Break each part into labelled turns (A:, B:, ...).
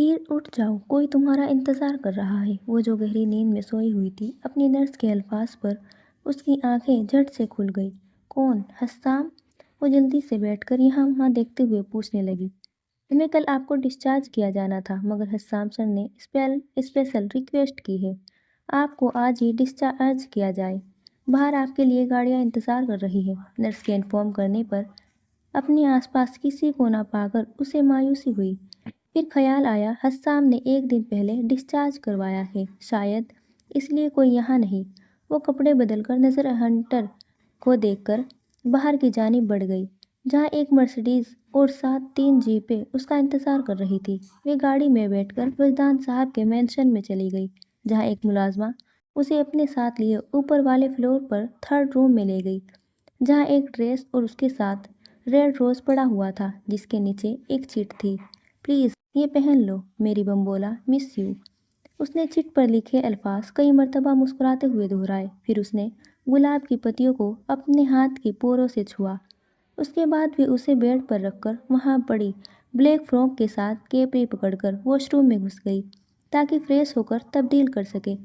A: हीर उठ जाओ, कोई तुम्हारा इंतजार कर रहा है। वो जो गहरी नींद में सोई हुई थी, अपनी नर्स के अल्फाज पर उसकी आंखें झट से खुल गई। कौन? हस्साम। वो जल्दी से बैठकर यहाँ वहाँ देखते हुए पूछने लगी। तुम्हें कल आपको डिस्चार्ज किया जाना था, मगर हस्साम सर ने स्पेशल रिक्वेस्ट की है आपको आज ही डिस्चार्ज किया जाए। बाहर आपके लिए गाड़ियाँ इंतजार कर रही है। नर्स के इन्फॉर्म करने पर अपने आसपास किसी को ना पाकर उसे मायूसी हुई। फिर ख्याल आया, हस्साम ने एक दिन पहले डिस्चार्ज करवाया है, शायद इसलिए कोई यहाँ नहीं। वो कपड़े बदलकर नजर हंटर को देखकर बाहर की जानिब बढ़ गई, जहाँ एक मर्सिडीज और साथ 3 जीपें उसका इंतजार कर रही थी। वे गाड़ी में बैठकर वजदान साहब के मेंशन में चली गई, जहाँ एक मुलाजमा उसे अपने साथ लिए ऊपर वाले फ्लोर पर 3rd रूम में ले गई, जहाँ एक ड्रेस और उसके साथ रेड रोज पड़ा हुआ था, जिसके नीचे एक चिट थी। प्लीज़ ये पहन लो, मेरी बम्बोला, मिस यू। उसने चिट पर लिखे अल्फाज कई मर्तबा मुस्कुराते हुए दोहराए। फिर उसने गुलाब की पत्तियों को अपने हाथ की पोरों से छुआ। उसके बाद वे उसे बेड पर रखकर वहाँ पड़ी ब्लैक फ्रॉक के साथ केपरी पकड़कर वॉशरूम में घुस गई, ताकि फ्रेश होकर तब्दील कर सके।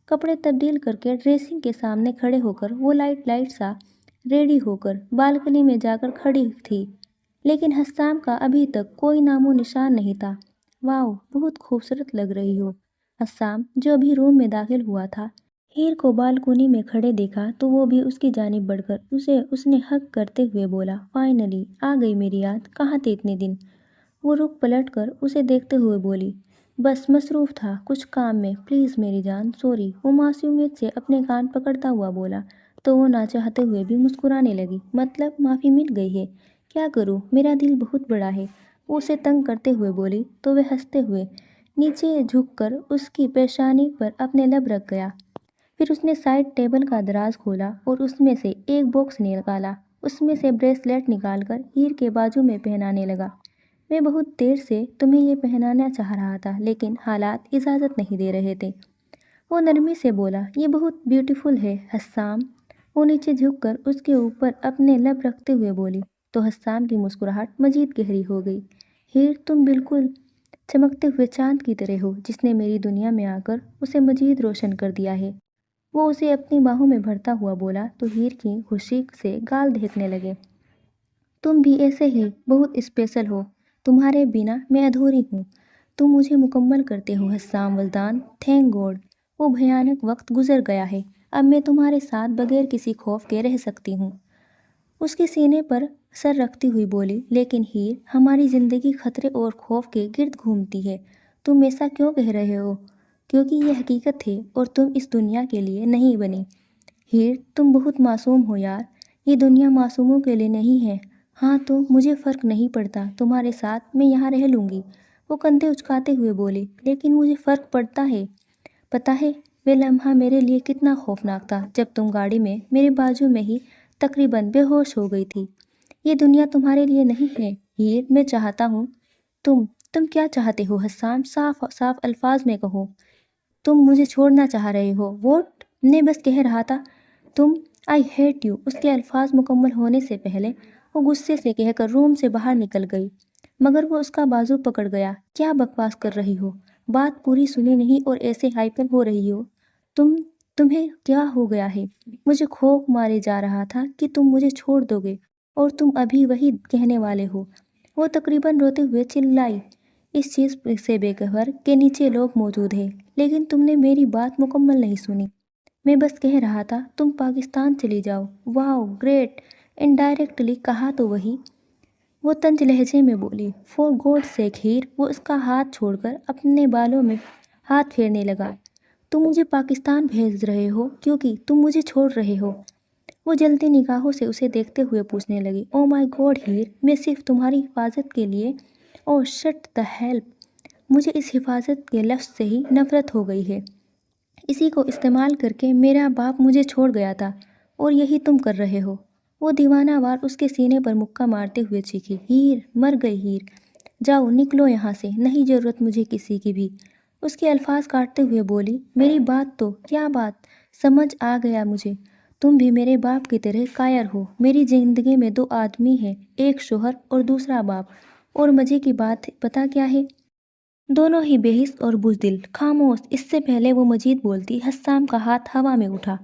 A: कपड़े तब्दील करके ड्रेसिंग के सामने खड़े होकर वो लाइट सा रेडी होकर बालकनी में जाकर खड़ी थी, लेकिन हस्साम का अभी तक कोई नामो निशान नहीं था। वाओ, बहुत खूबसूरत लग रही हो। हस्साम, जो अभी रूम में दाखिल हुआ था, हीर को बालकोनी में खड़े देखा तो वो भी उसकी जानिब बढ़कर उसने हक करते हुए बोला, फाइनली आ गई मेरी याद, कहाँ थे इतने दिन। वो रुक पलट कर उसे देखते हुए बोली, बस मसरूफ था कुछ काम में, प्लीज़ मेरी जान, सॉरी। वो मासूमियत से अपने कान पकड़ता हुआ बोला, तो वो ना चाहते हुए भी मुस्कुराने लगी। मतलब माफ़ी मिल गई है? क्या करूँ, मेरा दिल बहुत बड़ा है। वो उसे तंग करते हुए बोली, तो वह हंसते हुए नीचे झुककर उसकी पेशानी पर अपने लब रख गया। फिर उसने साइड टेबल का दराज खोला और उसमें से एक बॉक्स निकाला। उसमें से ब्रेसलेट निकालकर हीर के बाजू में पहनाने लगा। मैं बहुत देर से तुम्हें ये पहनाना चाह रहा था, लेकिन हालात इजाज़त नहीं दे रहे थे। वो नरमी से बोला, ये बहुत ब्यूटीफुल है हस्साम। वो नीचे झुककर उसके ऊपर अपने लब रखते हुए बोली, तो हस्साम की मुस्कुराहट मजीद गहरी हो गई। हीर, तुम बिल्कुल चमकते हुए चांद की तरह हो, जिसने मेरी दुनिया में आकर उसे मजीद रोशन कर दिया है। वो उसे अपनी बाहों में भरता हुआ बोला, तो हीर की खुशी से गाल देखने लगे। तुम भी ऐसे ही बहुत स्पेशल हो, तुम्हारे बिना मैं अधूरी हूँ। तुम मुझे मुकम्मल करते हो हस्साम वल्दान, थैंक गॉड। वो भयानक वक्त गुजर गया है, अब मैं तुम्हारे साथ बगैर किसी खौफ के रह सकती हूँ। उसके सीने पर सर रखती हुई बोली, लेकिन हीर, हमारी ज़िंदगी खतरे और खौफ के गिर्द घूमती है। तुम ऐसा क्यों कह रहे हो? क्योंकि ये हकीकत है और तुम इस दुनिया के लिए नहीं बनी। हीर, तुम बहुत मासूम हो यार, ये दुनिया मासूमों के लिए नहीं है। हाँ तो मुझे फ़र्क नहीं पड़ता, तुम्हारे साथ मैं यहाँ रह लूँगी। वो कंधे उचकाते हुए बोली, लेकिन मुझे फ़र्क पड़ता है। पता है वे लम्हा मेरे लिए कितना खौफनाक था, जब तुम गाड़ी में मेरे बाजू में ही तकरीबन बेहोश हो गई थी। ये दुनिया तुम्हारे लिए नहीं है हीर, मैं चाहता हूँ। तुम क्या चाहते हो हस्साम, साफ साफ अल्फाज में कहो। तुम मुझे छोड़ना चाह रहे हो? वोट ने बस कह रहा था तुम, आई हेट यू। उसके अल्फाज मुकम्मल होने से पहले वो गुस्से से कहकर रूम से बाहर निकल गई, मगर वो उसका बाजू पकड़ गया। क्या बकवास कर रही हो? बात पूरी सुनी नहीं और ऐसे हाइपर हो रही हो। तुम तुम्हें क्या हो गया है? मुझे खौफ मारे जा रहा था कि तुम मुझे छोड़ दोगे, और तुम अभी वही कहने वाले हो। वो तकरीबन रोते हुए चिल्लाई, इस चीज़ से बेखबर के नीचे लोग मौजूद हैं, लेकिन तुमने मेरी बात मुकम्मल नहीं सुनी। मैं बस कह रहा था तुम पाकिस्तान चली जाओ। वाओ ग्रेट, इनडायरेक्टली कहा तो वही। वो तंज लहजे में बोली, फॉर गॉड सेक हीर। वो उसका हाथ छोड़कर अपने बालों में हाथ फेरने लगा। तुम मुझे पाकिस्तान भेज रहे हो क्योंकि तुम मुझे छोड़ रहे हो? वो जलती निगाहों से उसे देखते हुए पूछने लगी, ओ माय गॉड हीर, मैं सिर्फ तुम्हारी हिफाजत के लिए। ओह शट द हेल्प। मुझे इस हिफाजत के लफ्ज़ से ही नफ़रत हो गई है। इसी को इस्तेमाल करके मेरा बाप मुझे छोड़ गया था, और यही तुम कर रहे हो। वो दीवाना वार उसके सीने पर मुक्का मारते हुए चीखी, हीर, मर गई हीर। जाओ निकलो यहाँ से, नहीं ज़रूरत मुझे किसी की भी। उसके अल्फाज काटते हुए बोली, मेरी बात तो क्या बात, समझ आ गया मुझे। तुम भी मेरे बाप की तरह कायर हो। मेरी ज़िंदगी में 2 आदमी हैं, एक शोहर और दूसरा बाप। और मज़े की बात पता क्या है? दोनों ही बेहिस और बुज़दिल। खामोश। इससे पहले वो मजीद बोलती, हस्साम का हाथ हवा में उठा।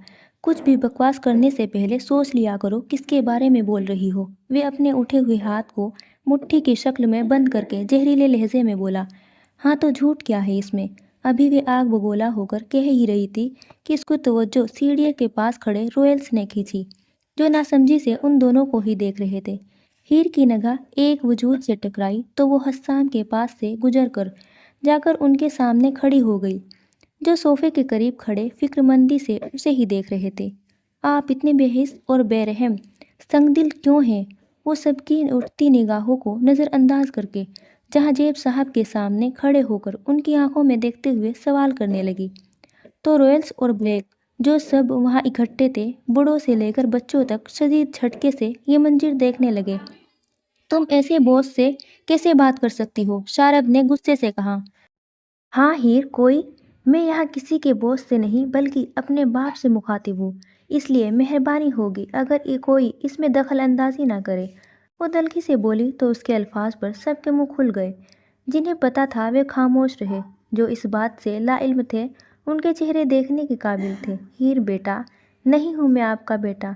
A: कुछ भी बकवास करने से पहले सोच लिया करो किसके बारे में बोल रही हो। वे अपने उठे हुए हाथ को मुट्ठी की शक्ल में बंद करके जहरीले लहजे में बोला, हाँ तो झूठ क्या है इसमें। अभी वे आग बगोला होकर कह ही रही थी कि इसको तवज्जो सीढ़ी के पास खड़े रॉयल्स ने खींची, जो नासमझी से उन दोनों को ही देख रहे थे। हीर की निगाह एक वजूद से टकराई तो वो हस्साम के पास से गुजर कर जाकर उनके सामने खड़ी हो गई, जो सोफे के करीब खड़े फिक्रमंदी से उसे ही देख रहे थे। आप इतने बेहिस और बेरहम संगदिल क्यों हैं? वो सबकी उठती निगाहों को नज़रअंदाज करके जहांजेब साहब के सामने खड़े होकर उनकी आंखों में देखते हुए सवाल करने लगी। तो रॉयल्स और ब्लैक जो सब वहाँ इकट्ठे थे, बूढ़ों से लेकर बच्चों तक शदीद झटके से ये मंजर देखने लगे। तुम ऐसे बॉस से कैसे बात कर सकती हो? शारब ने गुस्से से कहा। हाँ हीर, मैं यहाँ किसी के बॉस से नहीं बल्कि अपने बाप से मुखातिब हूँ, इसलिए मेहरबानी होगी अगर ये कोई इसमें दखल अंदाजी ना करे। वो दलकी से बोली तो उसके अल्फाज पर सबके मुंह खुल गए। जिन्हें पता था वे खामोश रहे, जो इस बात से लाइल्म थे उनके चेहरे देखने के काबिल थे। हीर बेटा, नहीं हूँ मैं आपका बेटा,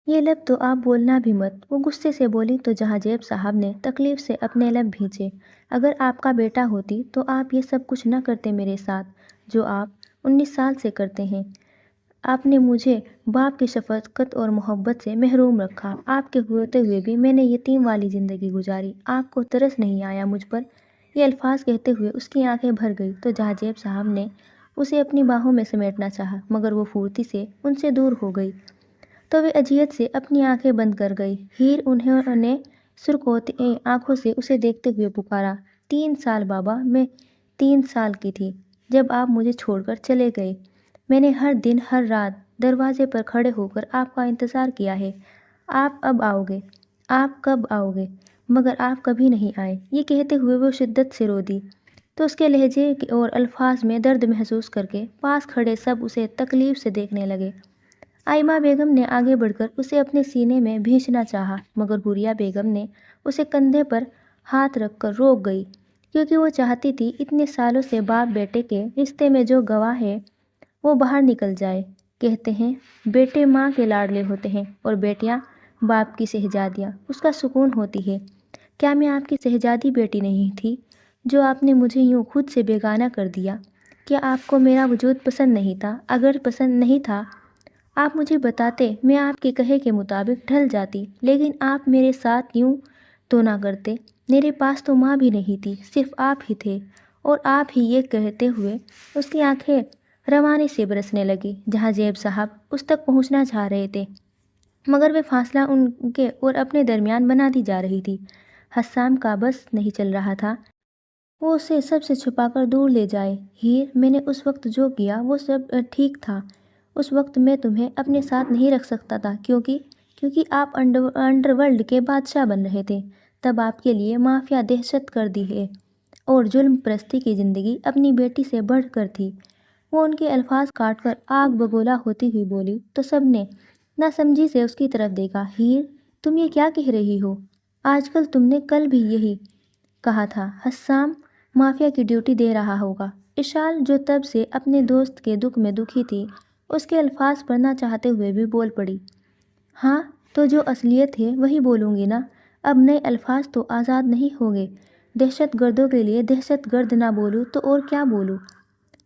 A: ये लब तो आप बोलना भी मत। वो गुस्से से बोली तो जहांजेब साहब ने तकलीफ से अपने लब भींचे। अगर आपका बेटा होती तो आप ये सब कुछ न करते मेरे साथ, जो आप 19 साल से करते हैं। आपने मुझे बाप की शफकत और मोहब्बत से महरूम रखा। आपके होते हुए भी मैंने यतीम वाली ज़िंदगी गुजारी। आपको तरस नहीं आया मुझ पर? ये अल्फाज कहते हुए उसकी आंखें भर गई तो जहांजेब साहब ने उसे अपनी बाहों में समेटना चाहा, मगर वो फुर्ती से उनसे दूर हो गई तो वे अजियत से अपनी आंखें बंद कर गई। हीर उन्होंने सुरखोती आंखों से उसे देखते हुए पुकारा, 3 साल बाबा, मैं 3 साल की थी जब आप मुझे छोड़कर चले गए। मैंने हर दिन हर रात दरवाजे पर खड़े होकर आपका इंतज़ार किया है। आप अब आओगे, आप कब आओगे? मगर आप कभी नहीं आए। ये कहते हुए वो शिद्दत से रो दी तो उसके लहजे और अल्फाज में दर्द महसूस करके पास खड़े सब उसे तकलीफ से देखने लगे। आइमा बेगम ने आगे बढ़कर उसे अपने सीने में भींचना चाहा, मगर हुरिया बेगम ने उसे कंधे पर हाथ रखकर रोक गई, क्योंकि वो चाहती थी इतने सालों से बाप बेटे के रिश्ते में जो गवाह है वो बाहर निकल जाए। कहते हैं बेटे माँ के लाडले होते हैं और बेटियाँ बाप की शहजादियाँ उसका सुकून होती है। क्या मैं आपकी शहजादी बेटी नहीं थी, जो आपने मुझे यूँ खुद से बेगाना कर दिया? क्या आपको मेरा वजूद पसंद नहीं था? अगर पसंद नहीं था आप मुझे बताते, मैं आपके कहे के मुताबिक ढल जाती, लेकिन आप मेरे साथ यूं तो ना करते। मेरे पास तो माँ भी नहीं थी, सिर्फ आप ही थे और आप ही। ये कहते हुए उसकी आंखें रवाने से बरसने लगी। जहांजेब साहब उस तक पहुंचना चाह रहे थे, मगर वे फासला उनके और अपने दरमियान बनाती जा रही थी। हस्साम का बस नहीं चल रहा था वो उसे सबसे छुपाकर दूर ले जाए। हीर, मैंने उस वक्त जो किया वो सब ठीक था। उस वक्त मैं तुम्हें अपने साथ नहीं रख सकता था, क्योंकि आप अंडरवर्ल्ड के बादशाह बन रहे थे। तब आपके लिए माफिया दहशत कर दी है और जुल्म परस्ती की ज़िंदगी अपनी बेटी से बढ़कर थी। वो उनके अल्फाज काटकर आग बगोला होती हुई बोली तो सब ने नासमझी से उसकी तरफ देखा। हीर, तुम ये क्या कह रही हो? आजकल तुमने कल भी यही कहा था। हस्साम माफिया की ड्यूटी दे रहा होगा। इशाल, जो तब से अपने दोस्त के दुख में दुखी थी, उसके अल्फाज पढ़ना चाहते हुए भी बोल पड़ी। हाँ, तो जो असलियत है वही बोलूँगी ना। अब नए अल्फाज तो आज़ाद नहीं होंगे। दहशत गर्दों के लिए दहशत गर्द ना बोलूँ तो और क्या बोलूँ?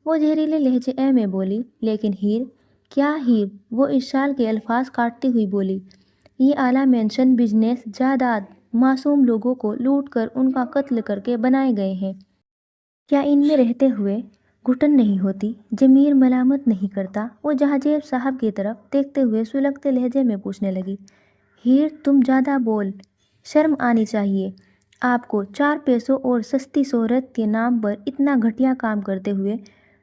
A: वो जहरीले लहजे में बोली। लेकिन हीर, क्या हीर? वो इशाल के अल्फाज काटती हुई बोली, ये आला मेंशन बिजनेस जायदाद मासूम लोगों को लूट कर उनका कत्ल करके बनाए गए हैं। क्या इनमें रहते हुए घुटन नहीं होती? जमीर मलामत नहीं करता? वो जहांजेब साहब की तरफ देखते हुए सुलगते लहजे में पूछने लगी। हीर, तुम ज़्यादा बोल, शर्म आनी चाहिए आपको। 4 पैसों और सस्ती शोहरत के नाम पर इतना घटिया काम करते हुए,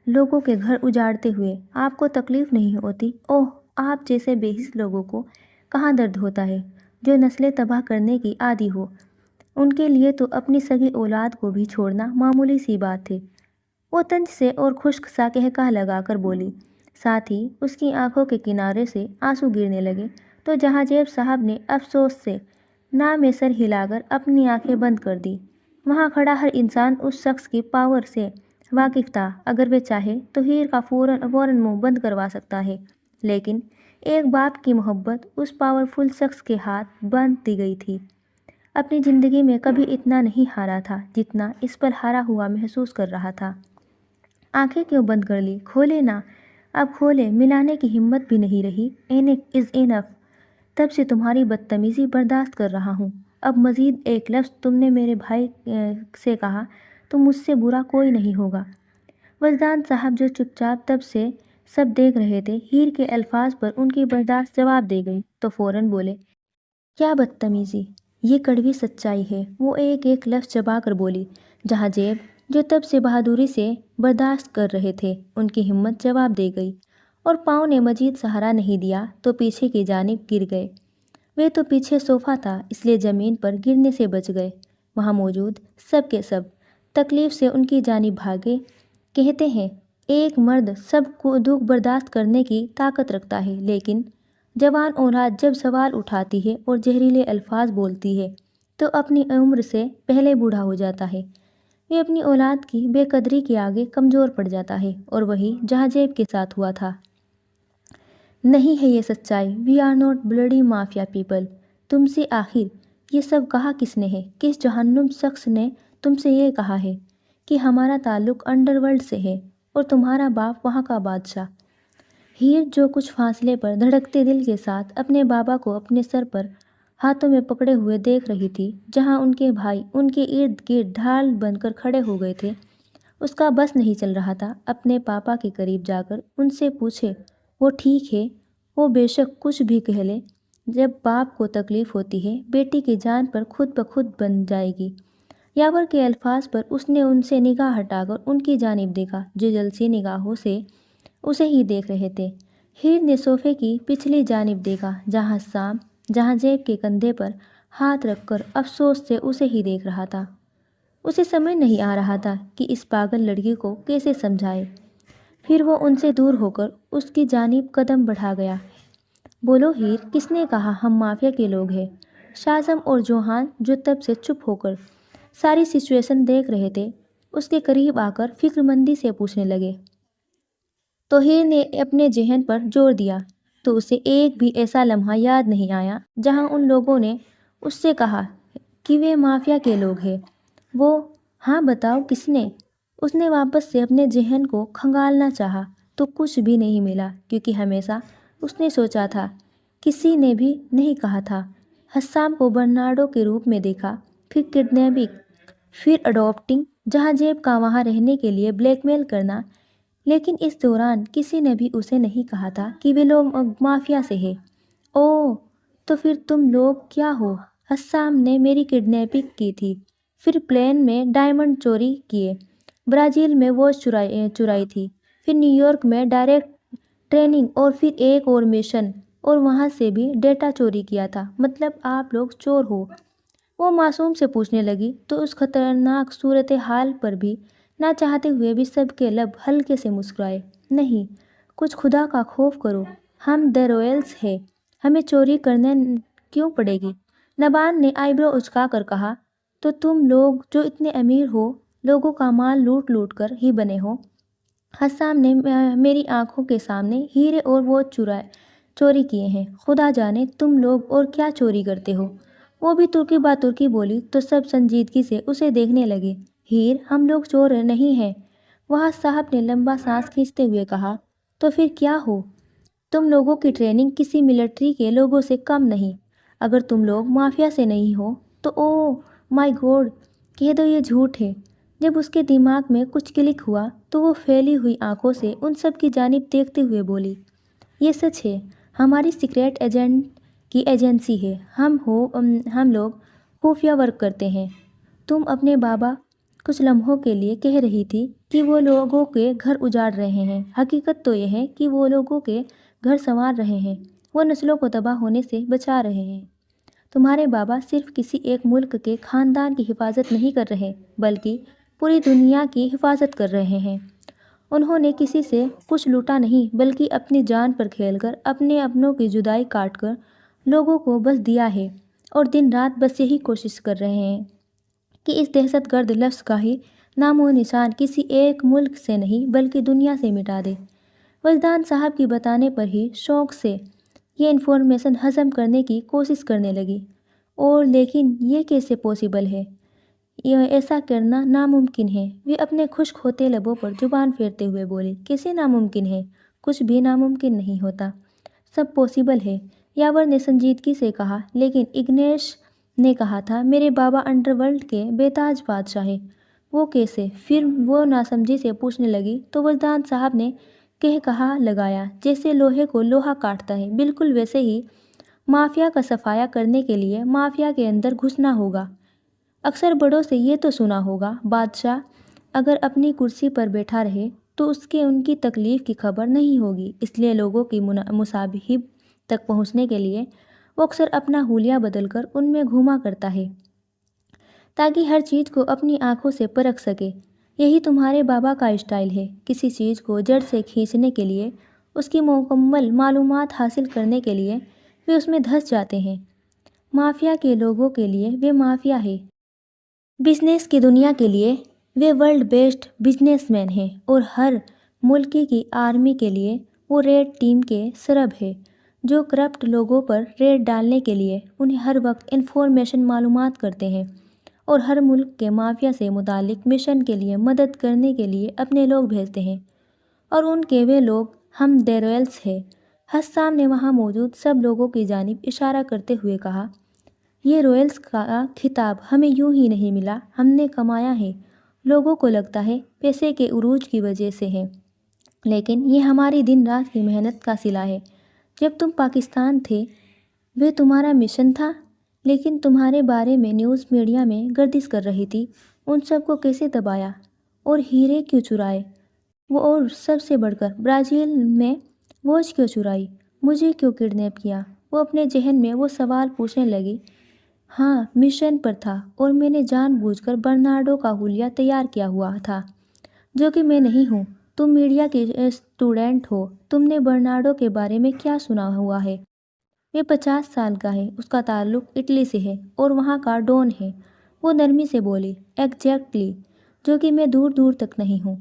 A: लोगों के घर उजाड़ते हुए आपको तकलीफ़ नहीं होती? ओह, आप जैसे बेहिस लोगों को कहाँ दर्द होता है, जो नस्लें तबाह करने की आदी हो। उनके लिए तो अपनी सगी औलाद को भी छोड़ना मामूली सी बात है। वो तंज से और खुश्क सा कहका लगाकर बोली, साथ ही उसकी आंखों के किनारे से आंसू गिरने लगे। तो जहांजेब साहब ने अफसोस से ना में सर हिलाकर अपनी आंखें बंद कर दी वहाँ खड़ा हर इंसान उस शख्स की पावर से वाकिफ था। अगर वे चाहे तो हीर का फौरन मुंह बंद करवा सकता है, लेकिन एक बाप की मोहब्बत उस पावरफुल शख्स के हाथ बांध दी गई थी। अपनी ज़िंदगी में कभी इतना नहीं हारा था जितना इस पर हारा हुआ महसूस कर रहा था। आंखें क्यों बंद कर ली? खोले ना, अब खोले। मिलाने की हिम्मत भी नहीं रही। Enough is enough. तब से तुम्हारी बदतमीज़ी बर्दाश्त कर रहा हूँ। अब मज़ीद एक लफ्ज़ तुमने मेरे भाई से कहा तो मुझसे बुरा कोई नहीं होगा। वजदान साहब जो चुपचाप तब से सब देख रहे थे, हीर के अल्फाज पर उनकी बर्दाश्त जवाब दे गई तो फ़ौरन बोले, क्या बदतमीज़ी! ये कड़वी सच्चाई है। वो एक एक लफ्ज़ चबा कर बोली। जहांजेब जो तब से बहादुरी से बर्दाश्त कर रहे थे, उनकी हिम्मत जवाब दे गई और पाँव ने मजीद सहारा नहीं दिया तो पीछे की जानिब गिर गए। वे तो पीछे सोफ़ा था, इसलिए ज़मीन पर गिरने से बच गए। वहाँ मौजूद सब के सब तकलीफ़ से उनकी जानिब भागे। कहते हैं एक मर्द सब को दुख बर्दाश्त करने की ताकत रखता है, लेकिन जवान औलाद जब सवाल उठाती है और जहरीले अल्फाज बोलती है तो अपनी उम्र से पहले बूढ़ा हो जाता है। वे अपनी औलाद की बेकदरी के आगे कमज़ोर पड़ जाता है, और वही जहांजेब के साथ हुआ था। नहीं है ये सच्चाई। We are not bloody mafia people. तुमसे आखिर ये सब कहा किसने है? किस जहन्नुम शख्स ने तुमसे ये कहा है कि हमारा ताल्लुक़ अंडरवर्ल्ड से है और तुम्हारा बाप वहाँ का बादशाह? हीर जो कुछ फासले पर धड़कते दिल के साथ अपने बाबा को अपने सर पर हाथों में पकड़े हुए देख रही थी, जहाँ उनके भाई उनके इर्द गिर्द ढाल बनकर खड़े हो गए थे, उसका बस नहीं चल रहा था अपने पापा के करीब जाकर उनसे पूछे, वो ठीक है? वो बेशक कुछ भी कह ले, जब बाप को तकलीफ़ होती है बेटी की जान पर खुद ब खुद बन जाएगी। यावर के अल्फाज पर उसने उनसे निगाह हटाकर उनकी जानिब देखा, जो जलसी निगाहों से उसे ही देख रहे थे। हीर ने सोफे की पिछली जानिब देखा, जहाँ शाम जहांजेब के कंधे पर हाथ रखकर अफसोस से उसे ही देख रहा था। उसे समझ नहीं आ रहा था कि इस पागल लड़की को कैसे समझाए। फिर वो उनसे दूर होकर उसकी जानिब कदम बढ़ा गया। बोलो हीर, किसने कहा हम माफिया के लोग हैं? शाज़म और जोहान जो तब से चुप होकर सारी सिचुएशन देख रहे थे, उसके करीब आकर फिक्रमंदी से पूछने लगे। तो हीर ने अपने ज़हन पर जोर दिया तो उसे एक भी ऐसा लम्हा याद नहीं आया जहां उन लोगों ने उससे कहा कि वे माफिया के लोग हैं। वो, हाँ बताओ किसने? उसने वापस से अपने ज़हन को खंगालना चाहा तो कुछ भी नहीं मिला, क्योंकि हमेशा उसने सोचा था, किसी ने भी नहीं कहा था। हस्साम को बर्नार्डो के रूप में देखा, फिर किडनैपिंग, फिर अडॉप्टिंग, जहांजेब का वहाँ रहने के लिए ब्लैकमेल करना, लेकिन इस दौरान किसी ने भी उसे नहीं कहा था कि वे लोग माफिया से हैं। ओह, तो फिर तुम लोग क्या हो? हस्साम ने मेरी किडनैपिंग की थी, फिर प्लेन में डायमंड चोरी किए, ब्राज़ील में वॉच चुराई थी, फिर न्यूयॉर्क में डायरेक्ट ट्रेनिंग, और फिर एक और मिशन, और वहाँ से भी डेटा चोरी किया था। मतलब आप लोग चोर हो? वो मासूम से पूछने लगी तो उस खतरनाक सूरत हाल पर भी ना चाहते हुए भी सबके लब हल्के से मुस्कुराए। नहीं, कुछ खुदा का खौफ करो, हम द रॉयल्स हैं, हमें चोरी करने क्यों पड़ेगी? नबान ने आईब्रो उचका कर कहा, तो तुम लोग जो इतने अमीर हो, लोगों का माल लूट लूट कर ही बने हो। हस्साम ने मेरी आंखों के सामने हीरे और वो चोरी किए हैं। खुदा जाने तुम लोग और क्या चोरी करते हो। वो भी तुर्की बातुर्की बोली तो सब संजीदगी से उसे देखने लगे। हीर, हम लोग चोर नहीं हैं। वहाँ साहब ने लंबा सांस खींचते हुए कहा, तो फिर क्या हो? तुम लोगों की ट्रेनिंग किसी मिलिट्री के लोगों से कम नहीं। अगर तुम लोग माफिया से नहीं हो तो ओह माय गॉड, कह दो ये झूठ है। जब उसके दिमाग में कुछ क्लिक हुआ तो वो फैली हुई आंखों से उन सब की जानिब देखते हुए बोली, ये सच है, हमारी सीक्रेट एजेंट की एजेंसी है। हम लोग खुफिया वर्क करते हैं। तुम अपने बाबा कुछ लम्हों के लिए कह रही थी कि वो लोगों के घर उजाड़ रहे हैं। हकीकत तो यह है कि वो लोगों के घर संवार रहे हैं, वो नस्लों को तबाह होने से बचा रहे हैं। तुम्हारे बाबा सिर्फ किसी एक मुल्क के ख़ानदान की हिफाजत नहीं कर रहे, बल्कि पूरी दुनिया की हिफाजत कर रहे हैं। उन्होंने किसी से कुछ लूटा नहीं, बल्कि अपनी जान पर खेलकर, अपने अपनों की जुदाई काट कर लोगों को बस दिया है, और दिन रात बस यही कोशिश कर रहे हैं کہ اس دہشت گرد لفظ کا ہی نام و نشان کسی ایک ملک سے نہیں بلکہ دنیا سے مٹا دے۔ وجدان صاحب کی بتانے پر ہی شوق سے یہ انفارمیشن ہضم کرنے کی کوشش کرنے لگی۔ اور لیکن یہ کیسے پاسبل ہے؟ یہ ایسا کرنا ناممکن ہے۔ وہ اپنے خشک ہوتے لبوں پر زبان پھیرتے ہوئے بولے، کیسے ناممکن ہے؟ کچھ بھی ناممکن نہیں ہوتا، سب پاسبل ہے۔ یاور نے سنجیدگی سے کہا، لیکن اگنیش نے کہا تھا میرے بابا انڈر ورلڈ کے بے تاج بادشاہ ہیں، وہ کیسے؟ پھر وہ ناسمجھی سے پوچھنے لگی تو وجدان صاحب نے کہا لگایا، جیسے لوہے کو لوہا کاٹتا ہے، بالکل ویسے ہی مافیا کا صفایا کرنے کے لیے مافیا کے اندر گھسنا ہوگا۔ اکثر بڑوں سے یہ تو سنا ہوگا، بادشاہ اگر اپنی کرسی پر بیٹھا رہے تو اس کے ان کی تکلیف کی خبر نہیں ہوگی، اس لیے لوگوں کی مصابیح تک پہنچنے کے لیے وہ اکثر اپنا حلیہ بدل کر ان میں گھوما کرتا ہے تاکہ ہر چیز کو اپنی آنکھوں سے پرکھ سکے۔ یہی تمہارے بابا کا اسٹائل ہے، کسی چیز کو جڑ سے کھینچنے کے لیے، اس کی مکمل معلومات حاصل کرنے کے لیے وہ اس میں دھس جاتے ہیں۔ مافیا کے لوگوں کے لیے وہ مافیا ہے، بزنس کی دنیا کے لیے وہ ورلڈ بیسٹ بزنس مین ہیں، اور ہر ملک کی آرمی کے لیے وہ ریڈ ٹیم کے سربراہ ہیں جو کرپٹ لوگوں پر ریڈ ڈالنے کے لیے انہیں ہر وقت انفارمیشن معلومات کرتے ہیں اور ہر ملک کے مافیا سے متعلق مشن کے لیے مدد کرنے کے لیے اپنے لوگ بھیجتے ہیں، اور ان کے وہ لوگ ہم دی رائلز ہیں۔ حسام نے وہاں موجود سب لوگوں کی جانب اشارہ کرتے ہوئے کہا، یہ رائلز کا خطاب ہمیں یوں ہی نہیں ملا، ہم نے کمایا ہے۔ لوگوں کو لگتا ہے پیسے کے عروج کی وجہ سے ہے، لیکن یہ ہماری دن رات کی محنت کا صلہ ہے۔ جب تم پاکستان تھے وہ تمہارا مشن تھا، لیکن تمہارے بارے میں نیوز میڈیا میں گردش کر رہی تھی، ان سب کو کیسے دبایا اور ہیرے کیوں چرائے وہ، اور سب سے بڑھ کر برازیل میں واچ کیوں چرائی، مجھے کیوں کڈنیپ کیا؟ وہ اپنے ذہن میں وہ سوال پوچھنے لگی۔ ہاں، مشن پر تھا، اور میں نے جان بوجھ کر برنارڈو کا حلیہ تیار کیا ہوا تھا، جو کہ میں نہیں ہوں۔ تم میڈیا کے اسٹوڈنٹ ہو، تم نے برنارڈو کے بارے میں کیا سنا ہوا ہے؟ وہ 50 سال کا ہے، اس کا تعلق اٹلی سے ہے اور وہاں کا ڈون ہے۔ وہ نرمی سے بولی، ایگزیکٹلی، جو کہ میں دور دور تک نہیں ہوں۔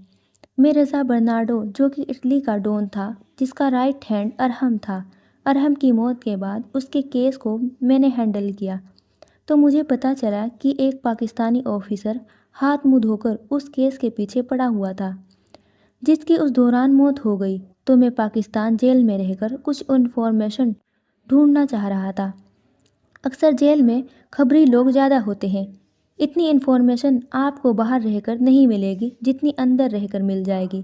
A: میں رضا برنارڈو، جو کہ اٹلی کا ڈون تھا، جس کا رائٹ ہینڈ ارحم تھا، ارحم کی موت کے بعد اس کے کیس کو میں نے ہینڈل کیا، تو مجھے پتہ چلا کہ ایک پاکستانی آفیسر ہاتھ منہ دھو کر اس کیس کے پیچھے پڑا ہوا تھا جس کی اس دوران موت ہو گئی، تو میں پاکستان جیل میں رہ کر کچھ انفارمیشن ڈھونڈنا چاہ رہا تھا۔ اکثر جیل میں خبری لوگ زیادہ ہوتے ہیں، اتنی انفارمیشن آپ کو باہر رہ کر نہیں ملے گی جتنی اندر رہ کر مل جائے گی۔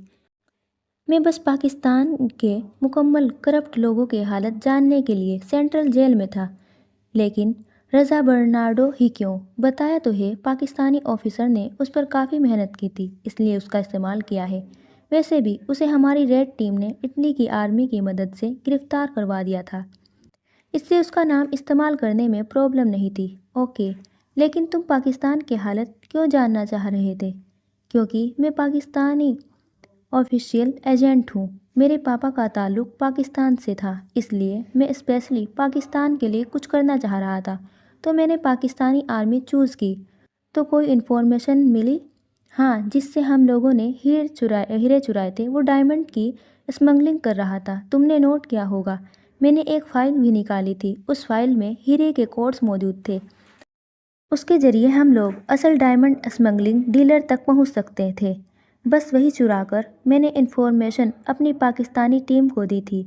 A: میں بس پاکستان کے مکمل کرپٹ لوگوں کی حالت جاننے کے لیے سینٹرل جیل میں تھا، لیکن رضا برنارڈو ہی کیوں؟ بتایا تو ہے، پاکستانی آفیسر نے اس پر کافی محنت کی تھی، اس لیے اس کا استعمال کیا ہے۔ ویسے بھی اسے ہماری ریڈ ٹیم نے اٹلی کی آرمی کی مدد سے گرفتار کروا دیا تھا، اس سے اس کا نام استعمال کرنے میں پرابلم نہیں تھی۔ اوکے، لیکن تم پاکستان کی حالت کیوں جاننا چاہ رہے تھے؟ کیونکہ میں پاکستانی آفیشیل ایجنٹ ہوں، میرے پاپا کا تعلق پاکستان سے تھا، اس لیے میں اسپیشلی پاکستان کے لیے کچھ کرنا چاہ رہا تھا، تو میں نے پاکستانی آرمی چوز کی۔ تو کوئی انفارمیشن ملی؟ ہاں، جس سے ہم لوگوں نے ہیرے چرائے تھے، وہ ڈائمنڈ کی اسمگلنگ کر رہا تھا، تم نے نوٹ کیا ہوگا۔ میں نے ایک فائل بھی نکالی تھی، اس فائل میں ہیرے کے کوڈز موجود تھے، اس کے ذریعے ہم لوگ اصل ڈائمنڈ اسمگلنگ ڈیلر تک پہنچ سکتے تھے، بس وہی چرا کر میں نے انفارمیشن اپنی پاکستانی ٹیم کو دی تھی۔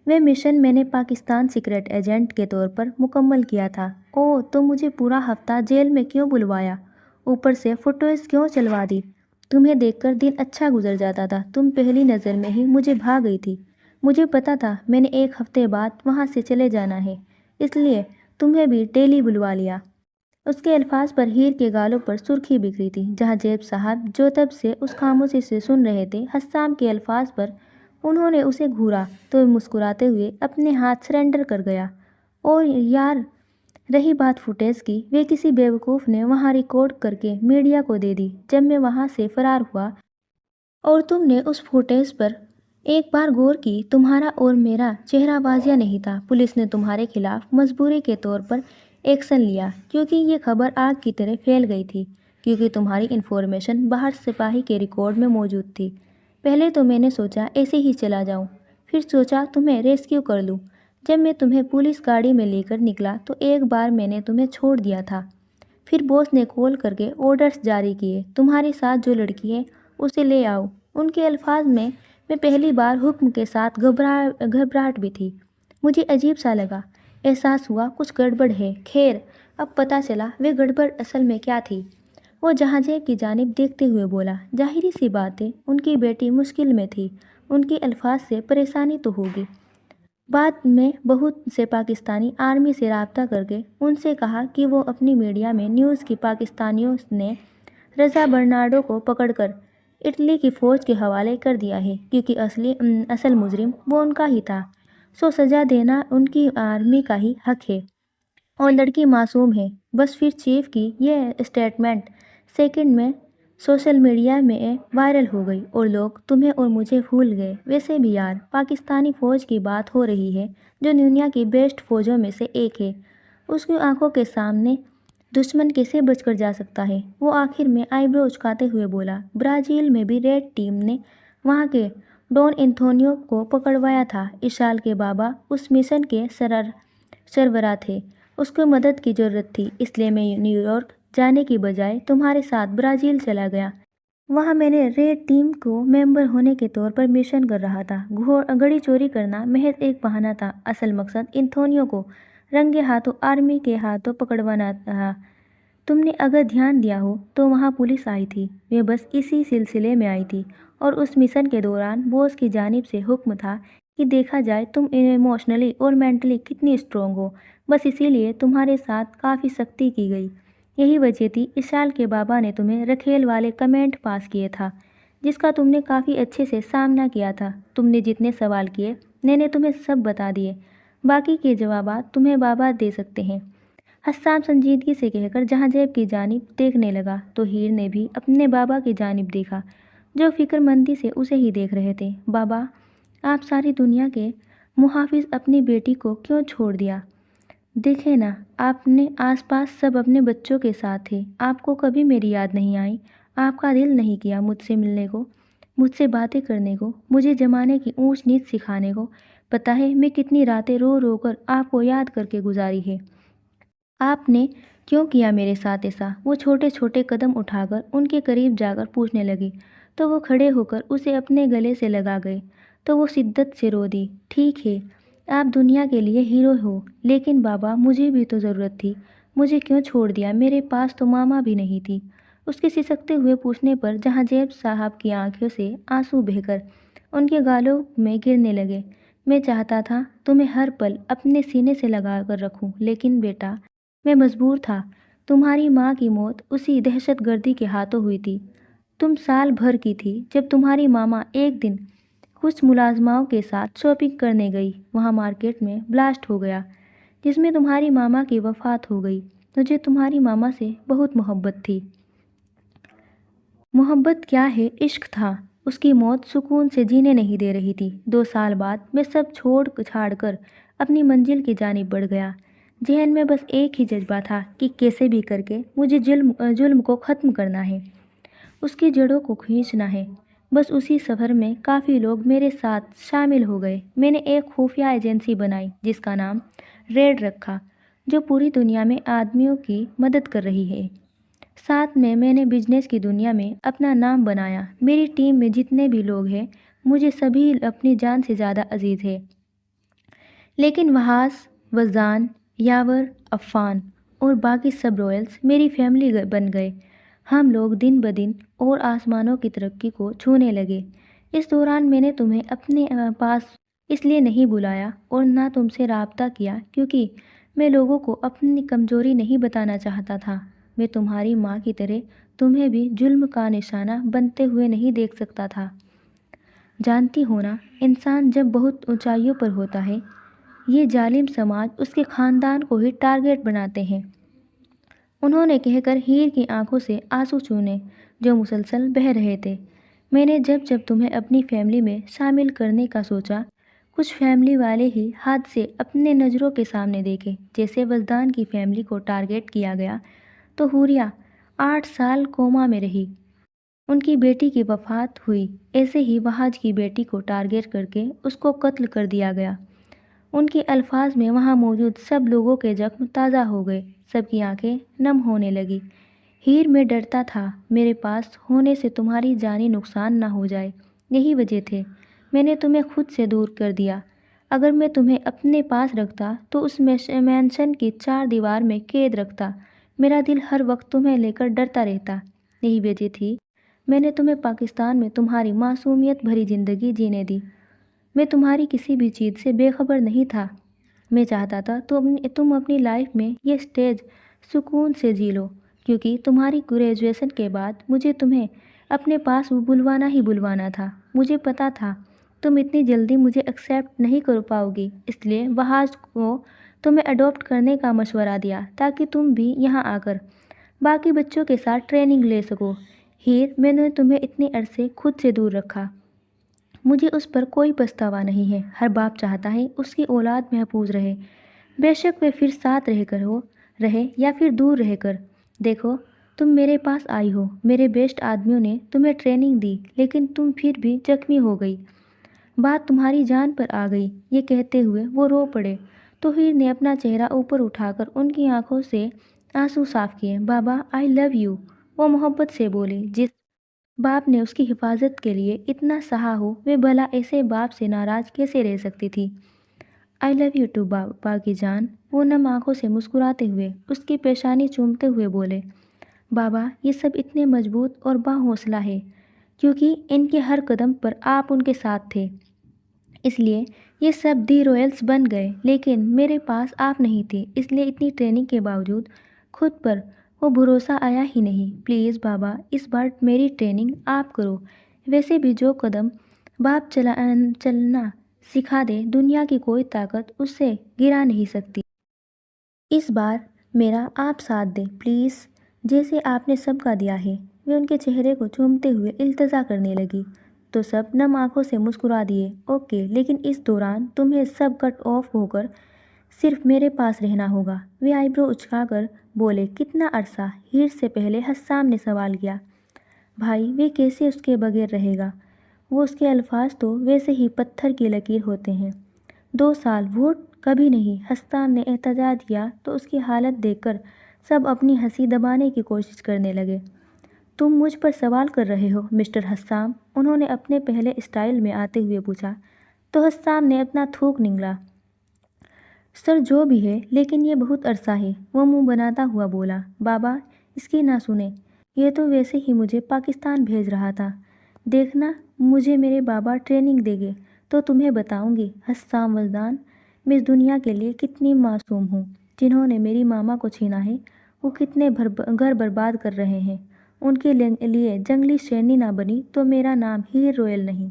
A: وہ مشن میں نے پاکستان سیکرٹ ایجنٹ کے طور پر مکمل کیا تھا۔ اوہ، تو مجھے پورا ہفتہ جیل میں کیوں بلوایا، اوپر سے فوٹوز کیوں چلوا دی؟ تمہیں دیکھ کر دن اچھا گزر جاتا تھا، تم پہلی نظر میں ہی مجھے بھا گئی تھی۔ مجھے پتا تھا میں نے ایک ہفتے بعد وہاں سے چلے جانا ہے، اس لیے تمہیں بھی ڈیلی بلوا لیا۔ اس کے الفاظ پر ہیر کے گالوں پر سرخی بکھری تھی۔ جہاں جیب صاحب، جو تب سے اس خاموشی سے سن رہے تھے حسام کے الفاظ پر، انہوں نے اسے گھورا تو مسکراتے ہوئے اپنے ہاتھ سرنڈر کر گیا۔ اور یار، رہی بات فوٹیج کی، وہ کسی بیوقوف نے وہاں ریکارڈ کر کے میڈیا کو دے دی جب میں وہاں سے فرار ہوا، اور تم نے اس فوٹیج پر ایک بار غور کی، تمہارا اور میرا چہرہ واضح نہیں تھا۔ پولیس نے تمہارے خلاف مجبوری کے طور پر ایکشن لیا، کیونکہ یہ خبر آگ کی طرح پھیل گئی تھی۔ क्योंकि तुम्हारी इन्फॉर्मेशन बाहर सिपाही के रिकॉर्ड में मौजूद थी। पहले तो मैंने सोचा ऐसे ही चला जाऊं, फिर सोचा तुम्हें रेस्क्यू कर लूं। जब मैं तुम्हें पुलिस गाड़ी में लेकर निकला तो एक बार मैंने तुम्हें छोड़ दिया था। फिर बॉस ने कॉल करके ऑर्डर्स जारी किए, तुम्हारे साथ जो लड़की है उसे ले आओ। उनके अल्फाज में मैं पहली बार हुक्म के साथ घबराहट भी थी। मुझे अजीब सा लगा, एहसास हुआ कुछ गड़बड़ है। खैर, अब पता चला वे गड़बड़ असल में क्या थी। वो जहांजेब की जानिब देखते हुए बोला, जाहिर सी बात है, उनकी बेटी मुश्किल में थी, उनके अल्फाज से परेशानी तो होगी। बाद में बहुत से पाकिस्तानी आर्मी से रब्ता करके उनसे कहा कि वो अपनी मीडिया में न्यूज़ की पाकिस्तानियों ने रज़ा बर्नार्डो को पकड़कर इटली की फ़ौज के हवाले कर दिया है, क्योंकि असल मुजरिम वो उनका ही था। सो सज़ा देना उनकी आर्मी का ही हक है और लड़की मासूम है। बस फिर चीफ की ये स्टेटमेंट सेकंड में सोशल मीडिया में वायरल हो गई और लोग तुम्हें और मुझे भूल गए। वैसे भी यार, पाकिस्तानी फ़ौज की बात हो रही है जो दुनिया की बेस्ट फ़ौजों में से एक है। उसकी आंखों के सामने दुश्मन कैसे बचकर जा सकता है? वो आखिर में आईब्रो उचकाते हुए बोला, ब्राज़ील में भी रेड टीम ने वहाँ के डॉन एंथोनियो को पकड़वाया था। इशाल के बाबा उस मिशन के सरबराह थे। उसको मदद की ज़रूरत थी, इसलिए मैं न्यूयॉर्क जाने की बजाय तुम्हारे साथ ब्राज़ील चला गया। वहाँ मैंने रेड टीम को मेंबर होने के तौर पर मिशन कर रहा था। घड़ी चोरी करना महज एक बहाना था। असल मकसद एंथोनियो को रंगे हाथों आर्मी के हाथों पकड़वाना था। तुमने अगर ध्यान दिया हो तो वहाँ पुलिस आई थी, वे बस इसी सिलसिले में आई थी। और उस मिशन के दौरान बॉस की जानिब से हुक्म था कि देखा जाए तुम इमोशनली और मेंटली कितनी स्ट्रोंग हो। बस इसीलिए तुम्हारे साथ काफ़ी सख्ती की गई। यही वजह थी इशाल के बाबा ने तुम्हें रखेल वाले कमेंट पास किए था, जिसका तुमने काफ़ी अच्छे से सामना किया था। तुमने जितने सवाल किए मैंने तुम्हें सब बता दिए, बाकी के जवाबात तुम्हें बाबा दे सकते हैं। हस्साम संजीदगी से कहकर जहांजेब की जानिब देखने लगा तो हीर ने भी अपने बाबा की जानिब देखा, जो फिक्रमंदी से उसे ही देख रहे थे। बाबा, आप सारी दुनिया के मुहाफिज अपनी बेटी को क्यों छोड़ दिया? देखे ना, आपने आसपास सब अपने बच्चों के साथ थे। आपको कभी मेरी याद नहीं आई? आपका दिल नहीं किया मुझसे मिलने को, मुझसे बातें करने को, मुझे जमाने की ऊंच नीच सिखाने को? पता है मैं कितनी रातें रो रो कर आपको याद करके गुजारी है। आपने क्यों किया मेरे साथ ऐसा? वो छोटे छोटे कदम उठाकर उनके करीब जाकर पूछने लगी तो वो खड़े होकर उसे अपने गले से लगा गए। तो वो शिद्दत से रो दी। ठीक है, आप दुनिया के लिए हीरो हो, लेकिन बाबा मुझे भी तो ज़रूरत थी। मुझे क्यों छोड़ दिया? मेरे पास तो मामा भी नहीं थी। उसके सिसकते हुए पूछने पर जहांजेब साहब की आंखों से आंसू बहकर उनके गालों में गिरने लगे। मैं चाहता था तुम्हें हर पल अपने सीने से लगा कर रखूं, लेकिन बेटा मैं मजबूर था। तुम्हारी माँ की मौत उसी दहशतगर्दी के हाथों हुई थी। तुम साल भर की थी जब तुम्हारी मामा एक दिन कुछ मुलाजमाओं के साथ शॉपिंग करने गई। वहाँ मार्केट में ब्लास्ट हो गया, जिसमें तुम्हारी मामा की वफात हो गई। मुझे तुम्हारी मामा से बहुत मोहब्बत थी। मोहब्बत क्या है, इश्क था। उसकी मौत सुकून से जीने नहीं दे रही थी। 2 साल बाद मैं सब छोड़ छाड़ कर अपनी मंजिल की जानिब बढ़ गया। जहन में बस एक ही जज्बा था कि कैसे भी करके मुझे जुल्म को ख़त्म करना है, उसकी जड़ों को खींचना है। बस उसी सफ़र में काफ़ी लोग मेरे साथ शामिल हो गए। मैंने एक खुफिया एजेंसी बनाई जिसका नाम रेड रखा, जो पूरी दुनिया में आदमियों की मदद कर रही है। साथ में मैंने बिजनेस की दुनिया में अपना नाम बनाया। मेरी टीम में जितने भी लोग हैं, मुझे सभी अपनी जान से ज़्यादा अजीज़ है। लेकिन वहास, वजान, यावर, अफ़ान और बाकी सब रॉयल्स मेरी फैमिली बन गए। हम लोग दिन ब दिन और आसमानों की तरक्की को छूने लगे। इस दौरान मैंने तुम्हें अपने पास इसलिए नहीं बुलाया और ना तुमसे रब्ता किया क्योंकि मैं लोगों को अपनी कमज़ोरी नहीं बताना चाहता था। मैं तुम्हारी माँ की तरह तुम्हें भी जुल्म का निशाना बनते हुए नहीं देख सकता था। जानती हो ना, इंसान जब बहुत ऊंचाइयों पर होता है, ये जालिम समाज उसके ख़ानदान को ही टारगेट बनाते हैं। उन्होंने कहकर हीर की आंखों से आंसू छूने जो मुसलसल बह रहे थे। मैंने जब जब तुम्हें अपनी फैमिली में शामिल करने का सोचा, कुछ फैमिली वाले ही हाथ से अपने नज़रों के सामने देखे। जैसे वजदान की फैमिली को टारगेट किया गया तो हुरिया 8 साल कोमा में रही। उनकी बेटी की वफ़ात हुई। ऐसे ही वहाज की बेटी को टारगेट करके उसको कत्ल कर दिया गया। उनके अल्फाज में वहाँ मौजूद सब लोगों के जख्म ताज़ा हो गए। सबकी आंखें नम होने लगी। हीर, मैं डरता था मेरे पास होने से तुम्हारी जानी नुकसान ना हो जाए। यही वजह थे मैंने तुम्हें खुद से दूर कर दिया। अगर मैं तुम्हें अपने पास रखता तो उस मैंशन की 4 दीवार में कैद रखता। मेरा दिल हर वक्त तुम्हें लेकर डरता रहता। यही वजह थी मैंने तुम्हें पाकिस्तान में तुम्हारी मासूमियत भरी ज़िंदगी जीने दी। मैं तुम्हारी किसी भी चीज़ से बेखबर नहीं था। मैं चाहता था तुम अपनी लाइफ में ये स्टेज सुकून से जी लो, क्योंकि तुम्हारी ग्रेजुएशन के बाद मुझे तुम्हें अपने पास बुलवाना ही बुलवाना था। मुझे पता था तुम इतनी जल्दी मुझे एक्सेप्ट नहीं कर पाओगी, इसलिए वहाज को तुम्हें अडॉप्ट करने का मशवरा दिया ताकि तुम भी यहाँ आकर बाकी बच्चों के साथ ट्रेनिंग ले सको। हीर, मैंने तुम्हें इतने अरसे खुद से दूर रखा। मुझे उस पर कोई पछतावा नहीं है। हर बाप चाहता है उसकी औलाद महफूज रहे, बेशक वे फिर साथ रहे या फिर दूर रहकर। देखो, तुम मेरे पास आई हो, मेरे बेस्ट आदमियों ने तुम्हें ट्रेनिंग दी, लेकिन तुम फिर भी जख्मी हो गई। बात तुम्हारी जान पर आ गई। ये कहते हुए वो रो पड़े। तो हीर ने अपना चेहरा ऊपर उठाकर उनकी आंखों से आंसू साफ किए। बाबा, आई लव यू, वो मोहब्बत से बोली। जिस बाप ने उसकी हिफाजत के लिए इतना सहा हो, वे भला ऐसे बाप से नाराज कैसे रह सकती थी। आई लव यू टू बाबा की जान, वो नम आंखों से मुस्कुराते हुए उसकी पेशानी चूमते हुए बोले। बाबा, ये सब इतने मजबूत और बाहौसला है क्योंकि इनके हर कदम पर आप उनके साथ थे। इसलिए ये सब दी रॉयल्स बन गए, लेकिन मेरे पास आप नहीं थे, इसलिए इतनी ट्रेनिंग के बावजूद खुद पर वो भरोसा आया ही नहीं। प्लीज़ बाबा, इस बार मेरी ट्रेनिंग आप करो। वैसे भी जो कदम बाप चलना सिखा दे, दुनिया की कोई ताकत उससे गिरा नहीं सकती। इस बार मेरा आप साथ दें प्लीज़, जैसे आपने सबका दिया है। वे उनके चेहरे को चूमते हुए इल्तजा करने लगी। तो सब नम आंखों से मुस्कुरा दिए। ओके, लेकिन इस दौरान तुम्हें सब कट ऑफ होकर सिर्फ मेरे पास रहना होगा। वे आईब्रो उचकाकर बोले। कितना अरसा? हीर से पहले हस्साम ने सवाल किया। भाई, वे कैसे उसके बगैर रहेगा? वो उसके अल्फाज तो वैसे ही पत्थर की लकीर होते हैं। 2 साल वोट कभी नहीं। हस्साम ने एहतजाज किया तो उसकी हालत देखकर सब अपनी हंसी दबाने की कोशिश करने लगे। तुम मुझ पर सवाल कर रहे हो मिस्टर हस्साम? उन्होंने अपने पहले स्टाइल में आते हुए पूछा। तो हस्साम ने अपना थूक निगला। सर, जो भी है, लेकिन ये बहुत अरसा है, वो मुंह बनाता हुआ बोला। बाबा, इसकी ना सुने, ये तो वैसे ही मुझे पाकिस्तान भेज रहा था। देखना, मुझे मेरे बाबा ट्रेनिंग देंगे तो तुम्हें बताऊंगी हस्साम वजदान, मैं इस दुनिया के लिए कितनी मासूम हूँ। जिन्होंने मेरी मामा को छीना है वो कितने घर बर्बाद कर रहे हैं। उनके लिए जंगली शेरनी ना बनी तो मेरा नाम हीर रॉयल नहीं।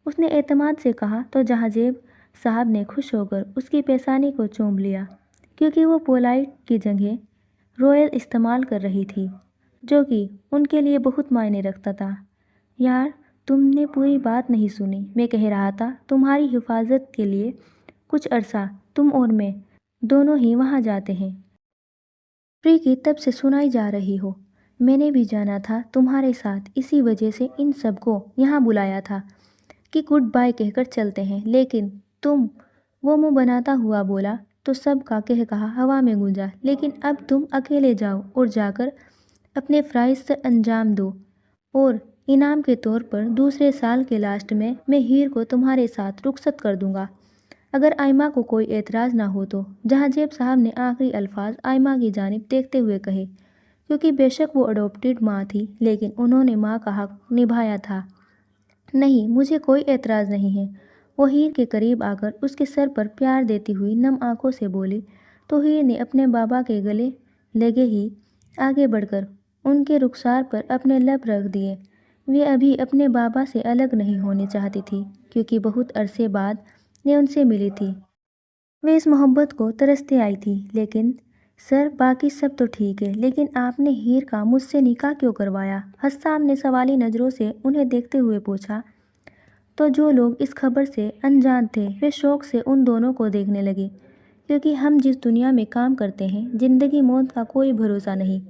A: उसने एतमाद से कहा तो जहाजेब साहब ने खुश होकर उसकी पेशानी को चूम लिया, क्योंकि वो पोलाइट की जगह रॉयल इस्तेमाल कर रही थी, जो कि उनके लिए बहुत मायने रखता था। यार, तुमने पूरी बात नहीं सुनी। मैं कह रहा था तुम्हारी हिफाजत के लिए कुछ अरसा तुम और मैं दोनों ही वहाँ जाते हैं। प्री की तब से सुनाई जा रही हो। मैंने भी जाना था तुम्हारे साथ, इसी वजह से इन सबको यहाँ बुलाया था कि गुड बाय कहकर चलते हैं, लेकिन तुम, वो मुंह बनाता हुआ बोला। तो सब का कह कहा हवा में गूंजा। लेकिन अब तुम अकेले जाओ और जाकर अपने फ़राइज़ से अंजाम दो, और इनाम के तौर पर दूसरे साल के लास्ट में मैं हीर को तुम्हारे साथ रुखसत कर दूंगा, अगर आयमा को कोई एतराज़ ना हो तो। जहांजेब साहब ने आखिरी अल्फाज आयमा की जानिब देखते हुए कहे, क्योंकि बेशक वो अडॉप्टेड माँ थी, लेकिन उन्होंने माँ का हक निभाया था। नहीं, मुझे कोई एतराज़ नहीं है। वो हीर के करीब आकर उसके सर पर प्यार देती हुई नम आंखों से बोली। तो हीर ने अपने बाबा के गले लगे ही आगे बढ़कर उनके रुखसार पर अपने लब रख दिए। वे अभी अपने बाबा से अलग नहीं होनी चाहती थी, क्योंकि बहुत अरसे बाद ने उनसे मिली थी। वे इस मोहब्बत को तरसते आई थी। लेकिन सर, बाकी सब तो ठीक है, लेकिन आपने हीर का मुझसे निकाह क्यों करवाया? हस्साम ने सवाली नज़रों से उन्हें देखते हुए पूछा। तो जो लोग इस खबर से अनजान थे वे शौक से उन दोनों को देखने लगे, क्योंकि हम जिस दुनिया में काम करते हैं, ज़िंदगी मौत का कोई भरोसा नहीं।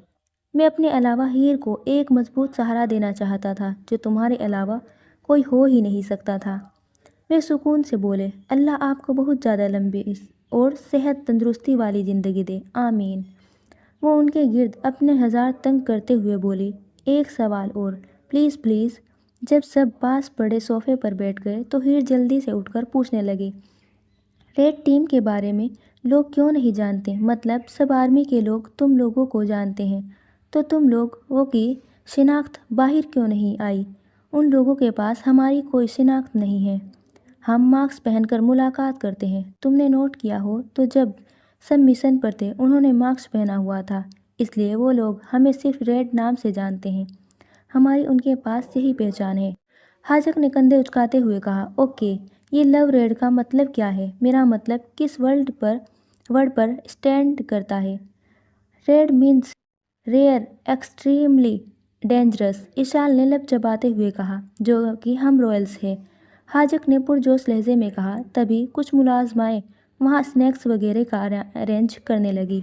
A: میں اپنے علاوہ ہیر کو ایک مضبوط سہارا دینا چاہتا تھا جو تمہارے علاوہ کوئی ہو ہی نہیں سکتا تھا۔ وہ سکون سے بولے، اللہ آپ کو بہت زیادہ لمبی اور صحت تندرستی والی زندگی دے، آمین۔ وہ ان کے گرد اپنے ہزار تنگ کرتے ہوئے بولی، ایک سوال اور، پلیز پلیز۔ جب سب پاس پڑے صوفے پر بیٹھ گئے تو ہیر جلدی سے اٹھ کر پوچھنے لگی، ریڈ ٹیم کے بارے میں لوگ کیوں نہیں جانتے؟ مطلب سب آرمی کے لوگ تم لوگوں کو جانتے ہیں، تو تم لوگوں کی شناخت باہر کیوں نہیں آئی؟ ان لوگوں کے پاس ہماری کوئی شناخت نہیں ہے، ہم ماسک پہن کر ملاقات کرتے ہیں۔ تم نے نوٹ کیا ہو تو جب سب مشن پر تھے انہوں نے ماسک پہنا ہوا تھا، اس لیے وہ لوگ ہمیں صرف ریڈ نام سے جانتے ہیں، ہماری ان کے پاس یہی پہچان ہے۔ حاجق نے کندھے اچکاتے ہوئے کہا، اوکے، یہ لو ریڈ کا مطلب کیا ہے؟ میرا مطلب کس ورڈ پر اسٹینڈ کرتا ہے؟ Red means rare, extremely dangerous, Ashal نے لب چباتے ہوئے کہا، جو کہ ہم رائلز ہیں۔ حاجق نے پرجوش لہجے میں کہا، تبھی کچھ ملازمائیں وہاں اسنیکس وغیرہ کا ارینج کرنے لگی۔